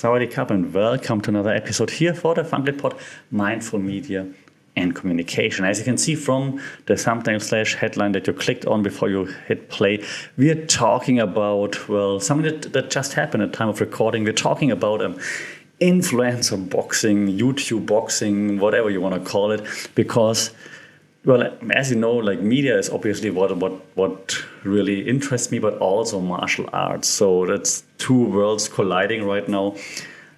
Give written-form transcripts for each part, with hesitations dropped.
Sawadee Cup and welcome to another episode here for the Funklet Pod, Mindful Media and Communication. As you can see from the thumbnail / headline that you clicked on before you hit play, we are talking about, well, something that just happened at the time of recording. We're talking about influencer boxing, YouTube boxing, whatever you want to call it, because, well, as you know, like media is obviously what really interests me, but also martial arts. So that's two worlds colliding right now.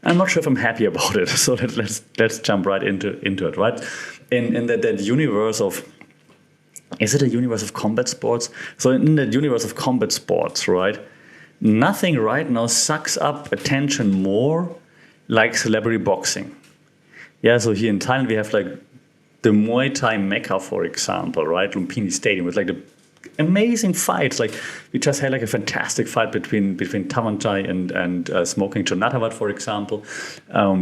I'm not sure if I'm happy about it. So let's jump right into it, right? In that universe of, is it a universe of combat sports? So in that universe of combat sports, right? Nothing right now sucks up attention more like celebrity boxing. Yeah, so here in Thailand we have like the Muay Thai Mecca, for example, right? Lumpini Stadium with like the amazing fights. Like we just had like a fantastic fight between Tavanchai and Smoking Jonathavat, for example.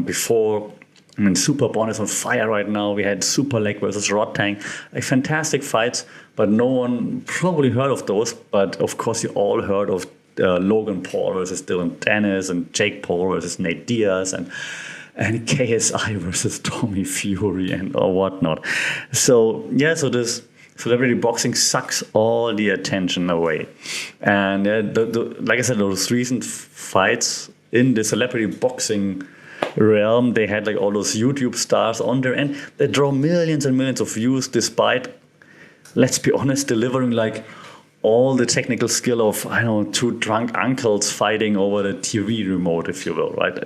Before, I mean, Super Bon is on fire right now. We had Super Leg versus Rod Tang, like fantastic fights, but no one probably heard of those. But of course, you all heard of Logan Paul versus Dillon Danis and Jake Paul versus Nate Diaz and KSI versus Tommy Fury and or whatnot. So yeah, so this celebrity boxing sucks all the attention away. And like I said, those recent fights in the celebrity boxing realm, they had like all those YouTube stars on there, and they draw millions and millions of views despite, let's be honest, delivering like all the technical skill of, I don't know, two drunk uncles fighting over the TV remote, if you will, right?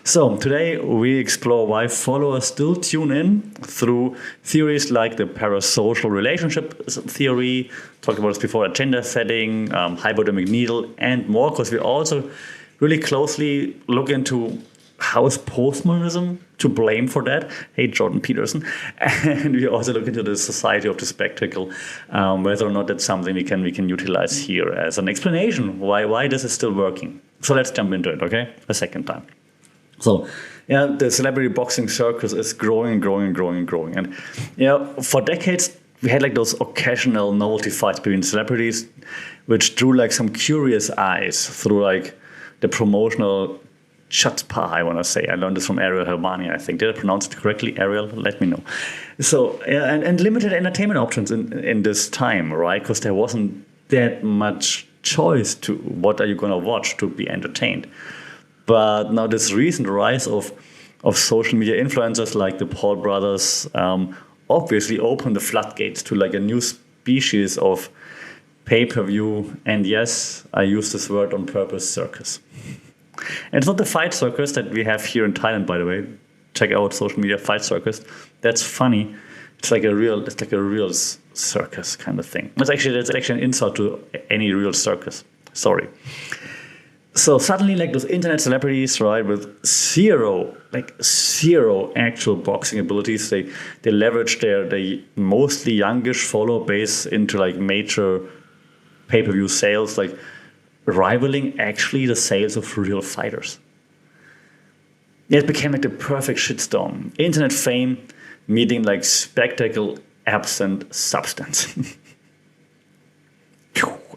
So today we explore why followers still tune in through theories like the parasocial relationship theory, talked about this before, agenda setting, hypodermic needle, and more, because we also really closely look into how is postmodernism to blame for that? Hey, Jordan Peterson. And we also look into the society of the spectacle, whether or not that's something we can utilize here as an explanation why this is still working. So let's jump into it, okay? A second time. So, yeah, the celebrity boxing circus is growing. And, for decades, we had like those occasional novelty fights between celebrities, which drew like some curious eyes through like the promotional chutzpah, I want to say. I learned this from Ariel Helmani, I think. Did I pronounce it correctly, Ariel? Let me know. So, and limited entertainment options in this time, right? Because there wasn't that much choice to what are you going to watch to be entertained. But now this recent rise of social media influencers like the Paul brothers obviously opened the floodgates to like a new species of pay-per-view. And yes, I use this word on purpose, circus. And it's not the fight circus that we have here in Thailand, by the way. Check out social media fight circus. That's funny. It's like a real circus kind of thing. That's actually an insult to any real circus. Sorry. So suddenly, like those internet celebrities, right, with zero actual boxing abilities, they leverage their mostly youngish follower base into like major pay-per-view sales, like rivaling actually the sales of real fighters. It became like the perfect shitstorm. Internet fame meeting like spectacle absent substance.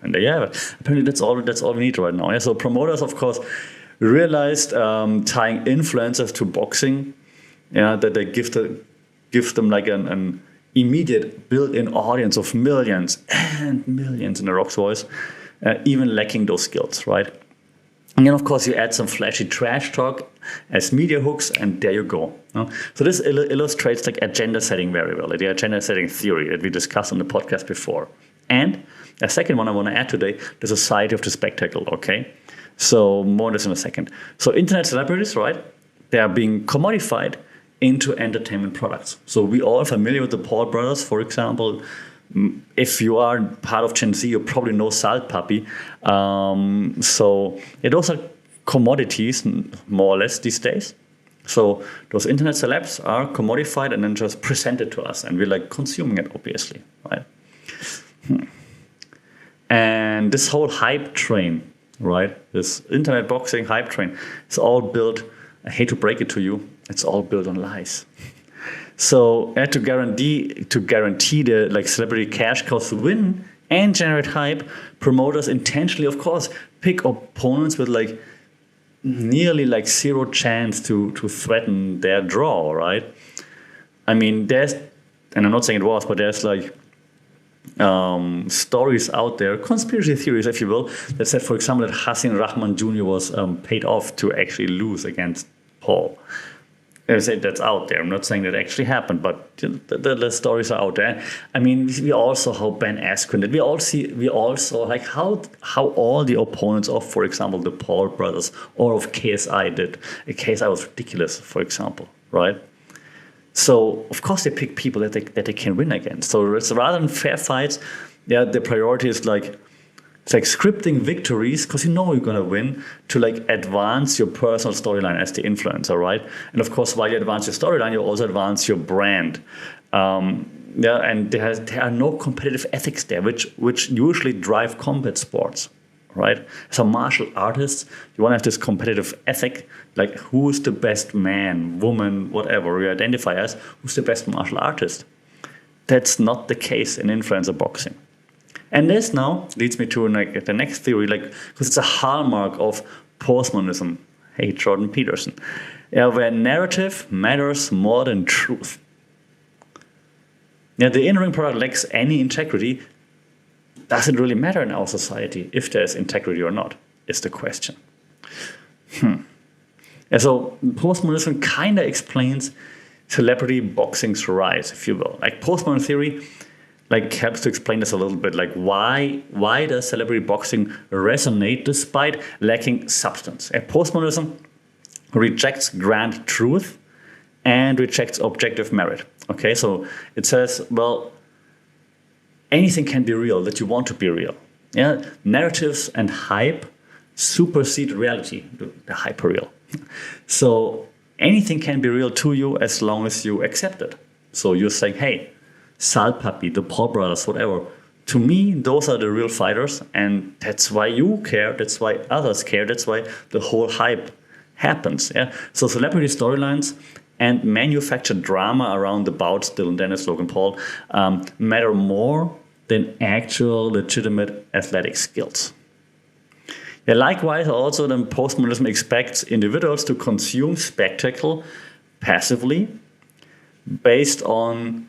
And yeah, apparently that's all we need right now. Yeah, so promoters, of course, realized tying influencers to boxing, that they give them like an immediate built-in audience of millions and millions in the Rock's voice. Even lacking those skills, right? And then, of course, you add some flashy trash talk as media hooks, and there you go. So this illustrates like agenda setting very well, the agenda setting theory that we discussed on the podcast before. And a second one I want to add today, the society of the spectacle, okay? So more on this in a second. So internet celebrities, right? They are being commodified into entertainment products. So we all familiar with the Paul brothers, for example. If you are part of Gen Z, you probably know Salt Puppy. So those are commodities, more or less, these days. So those internet celebs are commodified and then just presented to us, and we're like consuming it, obviously, right? And this whole hype train, right? This internet boxing hype train, is all built, I hate to break it to you, it's all built on lies. So to guarantee the like celebrity cash cows to win and generate hype, promoters intentionally, of course, pick opponents with like nearly like zero chance to threaten their draw, right? I mean, and I'm not saying it was, but there's like stories out there, conspiracy theories, if you will, that said, for example, that Hassan Rahman Jr. was paid off to actually lose against Paul. I say that's out there. I'm not saying that actually happened, but the stories are out there. I mean, we also saw how Ben Askren did. We all saw like how all the opponents of, for example, the Paul brothers or of KSI did. KSI was ridiculous, for example, right? So of course they pick people that they can win against. So it's rather than fair fights, the priority is like it's like scripting victories because you know you're gonna win to like advance your personal storyline as the influencer, right? And of course, while you advance your storyline, you also advance your brand. And there are no competitive ethics there, which usually drive combat sports, right? As a martial artist, you want to have this competitive ethic, like who's the best man, woman, whatever you identify as, who's the best martial artist. That's not the case in influencer boxing. And this now leads me to like the next theory, like because it's a hallmark of postmodernism. Hey, Jordan Peterson, where narrative matters more than truth. The in-ring product lacks any integrity. Does it really matter in our society if there's integrity or not? Is the question. So postmodernism kind of explains celebrity boxing's rise, if you will. Like postmodern theory, like helps to explain this a little bit. Like why does celebrity boxing resonate despite lacking substance? Postmodernism rejects grand truth and rejects objective merit. Okay, so it says, well, anything can be real that you want to be real. Narratives and hype supersede reality, the hyperreal. So anything can be real to you as long as you accept it. So you're saying, hey, Sal Papi, the Paul brothers, whatever. To me, those are the real fighters, and that's why you care. That's why others care. That's why the whole hype happens. So celebrity storylines and manufactured drama around the bouts, Dillon Danis, Logan Paul, matter more than actual legitimate athletic skills. Likewise, also, then postmodernism expects individuals to consume spectacle passively, based on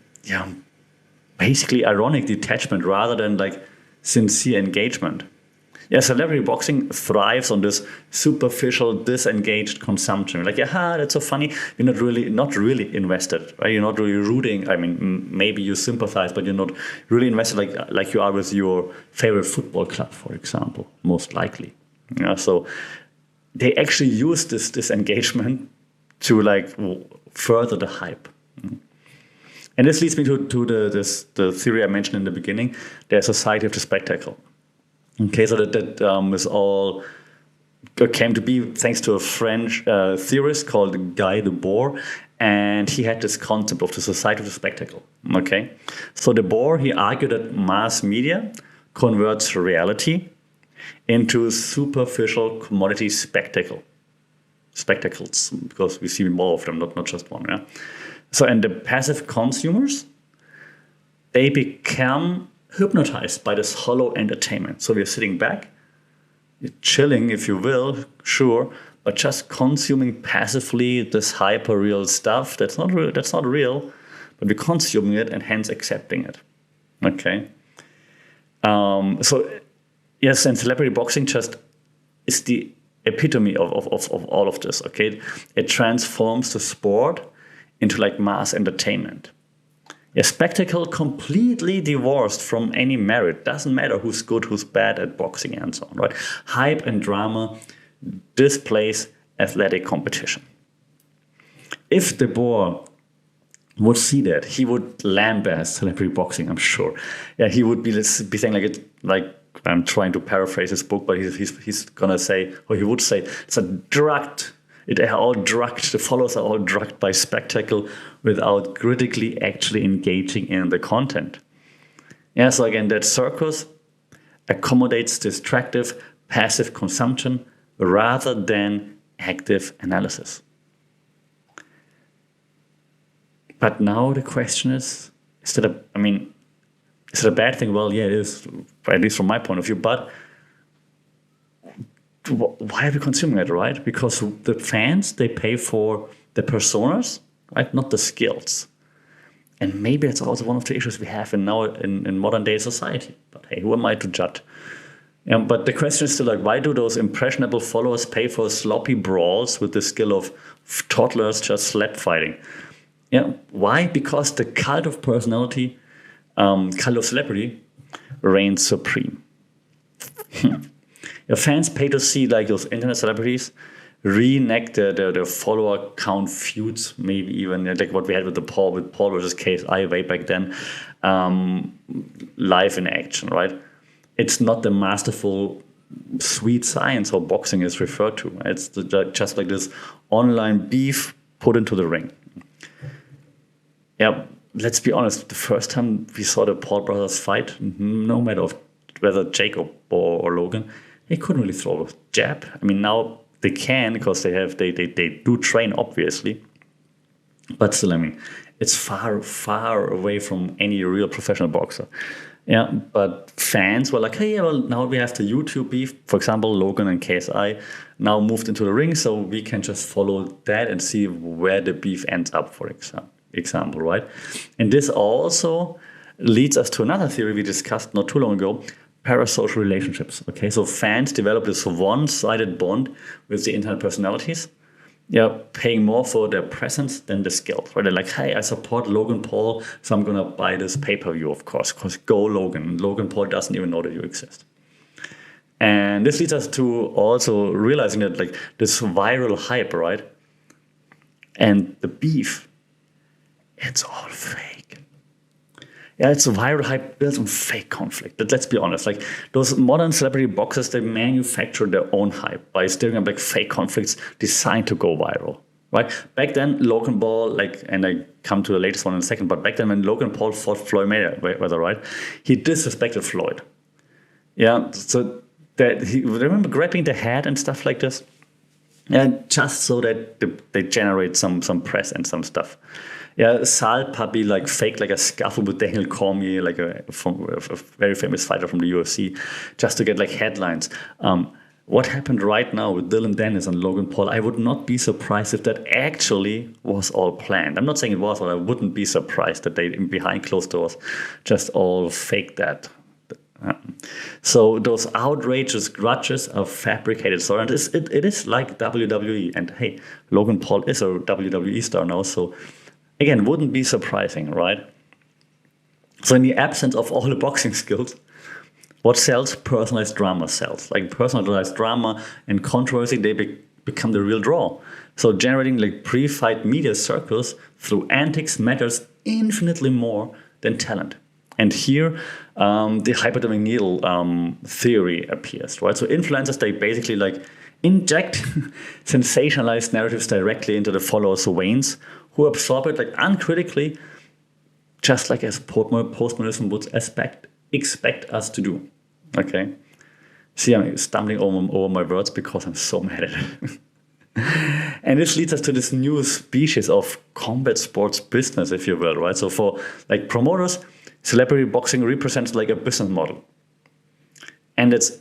basically ironic detachment rather than like sincere engagement. Celebrity boxing thrives on this superficial, disengaged consumption. Like, that's so funny. You're not really invested, right? You're not really rooting. I mean, maybe you sympathize, but you're not really invested like you are with your favorite football club, for example, most likely. So they actually use this engagement to like further the hype. And this leads me to the theory I mentioned in the beginning, the society of the spectacle. Okay, so that is all came to be thanks to a French theorist called Guy Debord, and he had this concept of the society of the spectacle. Okay, so Debord, he argued that mass media converts reality into superficial commodity spectacles, because we see more of them, not just one. So, and the passive consumers, they become hypnotized by this hollow entertainment. So we're sitting back, you're chilling, if you will, sure, but just consuming passively this hyper-real stuff that's not real, but we're consuming it and hence accepting it. Okay. So yes, and celebrity boxing just is the epitome of all of this. Okay, it transforms the sport into like mass entertainment. A spectacle completely divorced from any merit. Doesn't matter who's good, who's bad at boxing and so on, right? Hype and drama displace athletic competition. If Debord would see that, he would lambast celebrity boxing, I'm sure. He would be saying like I'm trying to paraphrase his book, but he's gonna say, or he would say, it's a drugged. The followers are all drugged by spectacle without critically actually engaging in the content. So again, that circus accommodates distractive, passive consumption rather than active analysis. But now the question is it a bad thing? Well, yeah, it is, at least from my point of view, but why are we consuming it, right? Because the fans, they pay for the personas, right? Not the skills. And maybe it's also one of the issues we have in modern day society. But hey, who am I to judge? But the question is still like, why do those impressionable followers pay for sloppy brawls with the skill of toddlers just slap fighting? Why? Because the cult of personality, cult of celebrity, reigns supreme. Your fans pay to see like those internet celebrities reenact their follower count feuds, maybe even like what we had with Paul versus KSI way back then, live in action, right? It's not the masterful, sweet science how boxing is referred to. It's just like this online beef put into the ring. Let's be honest. The first time we saw the Paul brothers fight, no matter whether Jacob or Logan, they couldn't really throw a jab. I mean, now they can because they do train, obviously. But still, I mean, it's far away from any real professional boxer. But fans were like, hey, well, now we have the YouTube beef. For example, Logan and KSI now moved into the ring, so we can just follow that and see where the beef ends up, for example, right? And this also leads us to another theory we discussed not too long ago, parasocial relationships. Okay, so fans develop this one-sided bond with the internet personalities, paying more for their presence than the skills. Right? They're like, hey, I support Logan Paul, so I'm gonna buy this pay-per-view, of course, because go Logan. Logan Paul doesn't even know that you exist. And this leads us to also realizing that like this viral hype, right? And the beef, it's all fake. It's a viral hype built on fake conflict. But let's be honest, like those modern celebrity boxers, they manufacture their own hype by stirring up like fake conflicts designed to go viral, right? Back then, Logan Paul, and I come to the latest one in a second, but back then when Logan Paul fought Floyd Mayweather, right, he disrespected Floyd. So that he remember grabbing the head and stuff like this, just so that they generate some press and some stuff. Sal Papi like faked like a scuffle with Daniel Cormier, like a very famous fighter from the UFC, just to get like headlines. What happened right now with Dillon Danis and Logan Paul, I would not be surprised if that actually was all planned. I'm not saying it was, but I wouldn't be surprised that they, behind closed doors, just all faked that. So those outrageous grudges are fabricated stories. And it is like WWE. And hey, Logan Paul is a WWE star now, so again, wouldn't be surprising, right? So in the absence of all the boxing skills, what sells? Personalized drama sells. Like personalized drama and controversy, they become the real draw. So generating like pre-fight media circles through antics matters infinitely more than talent. And here, the hypodermic needle theory appears, right? So influencers, they basically like inject sensationalized narratives directly into the followers' veins, who absorb it like uncritically, just like as postmodernism would expect us to do. Okay? See, I'm stumbling over my words because I'm so mad at it. And this leads us to this new species of combat sports business, if you will, right? So for like promoters, celebrity boxing represents like a business model. And it's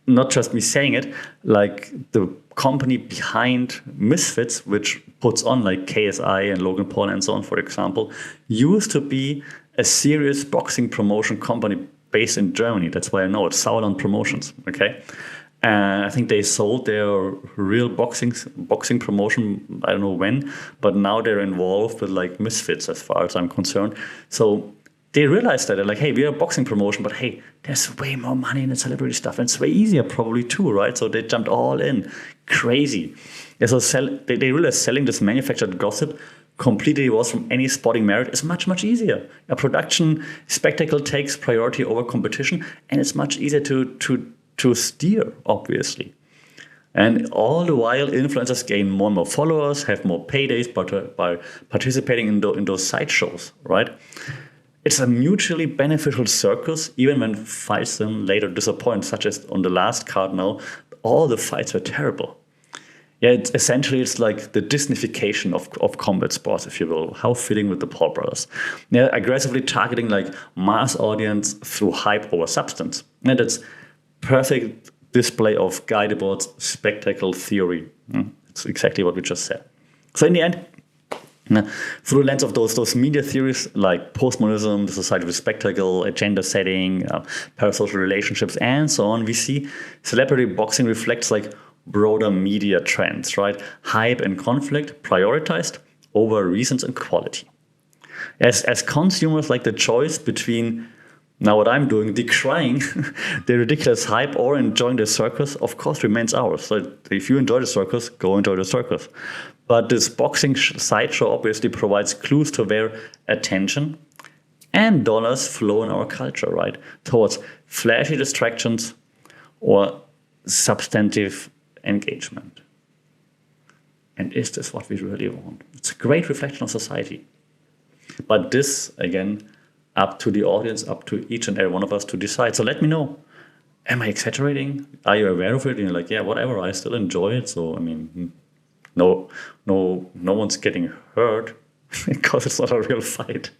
not just me saying it, like the company behind Misfits, which puts on like KSI and Logan Paul and so on, for example, used to be a serious boxing promotion company based in Germany. That's why I know it, Sauerland Promotions, okay? And I think they sold their real boxing promotion, I don't know when, but now they're involved with like Misfits as far as I'm concerned. So they realized that they're like, hey, we're a boxing promotion, but hey, there's way more money in the celebrity stuff. And it's way easier probably too, right? So they jumped all in. Crazy. So they realized selling this manufactured gossip completely divorced from any sporting merit is much, much easier. A production spectacle takes priority over competition, and it's much easier to steer, obviously. And all the while, influencers gain more and more followers, have more paydays by participating in those sideshows, right? It's a mutually beneficial circus, even when fights then later disappoint, such as on the last card now, all the fights were terrible. It's like the Disneyfication of combat sports, if you will. How fitting with the Paul brothers. They're aggressively targeting like mass audience through hype over substance. And it's perfect display of guideboards, spectacle theory. It's exactly what we just said. So in the end, through the lens of those media theories like postmodernism, the society with spectacle, agenda setting, parasocial relationships, and so on, we see celebrity boxing reflects like broader media trends, right? Hype and conflict prioritized over reasons and quality. As consumers, like the choice between now what I'm doing, decrying the ridiculous hype or enjoying the circus, of course, remains ours. So if you enjoy the circus, go enjoy the circus. But this boxing sideshow obviously provides clues to where attention and dollars flow in our culture, right? Towards flashy distractions or substantive engagement. And is this what we really want? It's a great reflection of society. But this, again, up to the audience, up to each and every one of us to decide. So let me know. Am I exaggerating? Are you aware of it? And you're like, yeah, whatever, I still enjoy it. So, I mean, no one's getting hurt because it's not a real fight.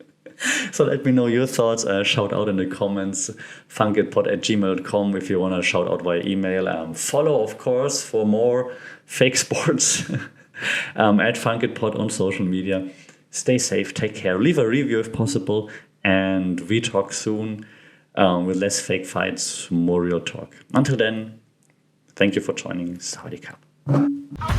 So let me know your thoughts. Shout out in the comments, funkitpod@gmail.com if you want to shout out via email. Follow, of course, for more fake sports at funkitpod on social media. Stay safe, take care, leave a review if possible, and we talk soon with less fake fights, more real talk. Until then, thank you for joining. Sawadee Cup.